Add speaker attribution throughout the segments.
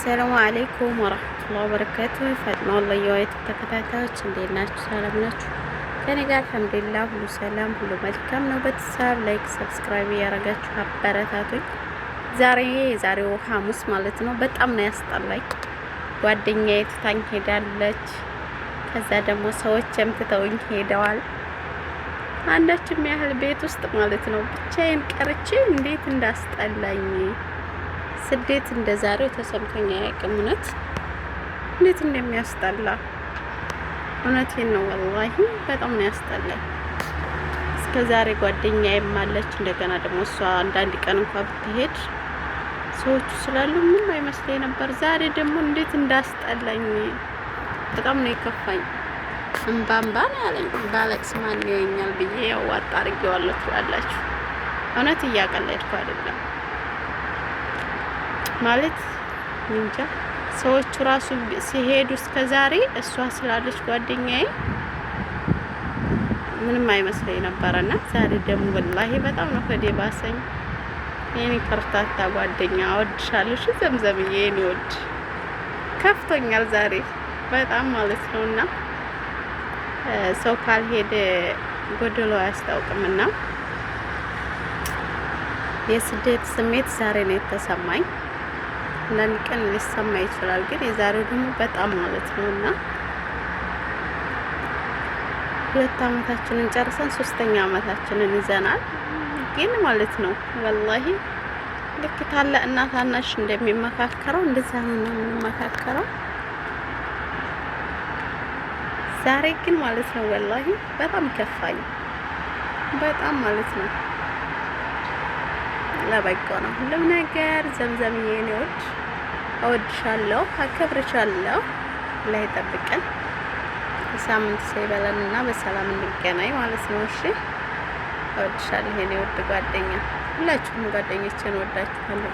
Speaker 1: አሰላሙ አለይኩም ወራህመቱላሂ ወበረካቱ። ፋጥማ ወላሂ ተከታታዮች እንዴት ናችሁ? ሰላም ናችሁ? ከኔ ጋር አልሐምዱሊላህ ሁሉ ሰላም ሁሉ መልካም ነው። ቤተሰብ ላይክ ሰብስክራይብ ያደረጋችሁ አበረታቱኝ። ዛሬው ሐሙስ ማለት ነው። በጣም ነው ያስጠላኝ። ጓደኛዬ ትታኝ ሄዳለች። ከዛ ደግሞ ሰዎችም ትተውኝ ሄደዋል። አንዳችም ያህል ቤት ውስጥ ማለት ነው ብቻዬን ቀርቼ እንዴት እንዳስጠላኝ ስደት እንደዛሬው ተሰምቶኝ አያውቅም። እውነት እንዴት እንደሚያስጠላ እውነቴን ነው ወላሂ በጣም ነው ያስጠላኝ። እስከ ዛሬ ጓደኛዬም አለች። እንደገና ደግሞ እሷ አንዳንድ ቀን እንኳን ብትሄድ ሰዎቹ ስላሉ ምንም አይመስለኝ ነበር። ዛሬ ደግሞ እንዴት እንዳስጠላኝ በጣም ነው የከፋኝ። እምባምባ ነው ያለኝ። ባለቅስ ማን ያየኛል ብዬ ያው አጣርጌዋለሁ ትላላችሁ። እውነት እያቀለድኩ አይደለም ማለት እንጃ። ሰዎቹ ራሱ ሲሄዱ እስከዛሬ እሷ ስላለች ጓደኛዬ ምንም አይመስለኝ ነበርና ዛሬ ደግሞ ወላሂ በጣም ነው ከደባሰኝ። የኔ ከርታታ ጓደኛ አወድሻለሁ እሺ ዘምዘምዬ የኔ ወድ ከፍቶኛል ዛሬ በጣም ማለት ነውና ሰው ካልሄደ ጎደሎ አያስታውቅምና የስደት ስሜት ዛሬ ነው የተሰማኝ። አንዳንድ ቀን ሊሰማ ይችላል፣ ግን የዛሬው ደግሞ በጣም ማለት ነውና 2 አመታችንን ጨርሰን 3ኛ አመታችንን ይዘናል። ግን ማለት ነው ወላሂ ልክ ታላቅና ታናሽ እንደሚመካከረው እንደዛ ነው የምንመካከረው። ዛሬ ግን ማለት ነው ወላሂ በጣም ከፋኝ። በጣም ማለት ነው ለበጎ ነው ሁሉም ነገር። ዘምዘምዬ የኔ ወድ እወድሻለሁ፣ አከብርሻለሁ። ላይ ጠብቀን ሳምንት ሳይበለንና በሰላም እንገናኝ ማለት ነው። እሺ እወድሻለሁ የኔ ወድ ጓደኛ። ሁላችሁም ጓደኞቼን እወዳችኋለሁ።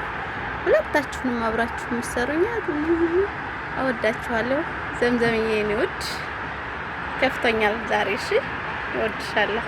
Speaker 1: ሁለታችሁንም አብራችሁ ምሰሩኛ እወዳችኋለሁ። ዘምዘምዬ የኔ ወድ ከፍቶኛል ዛሬ። እሺ እወድሻለሁ።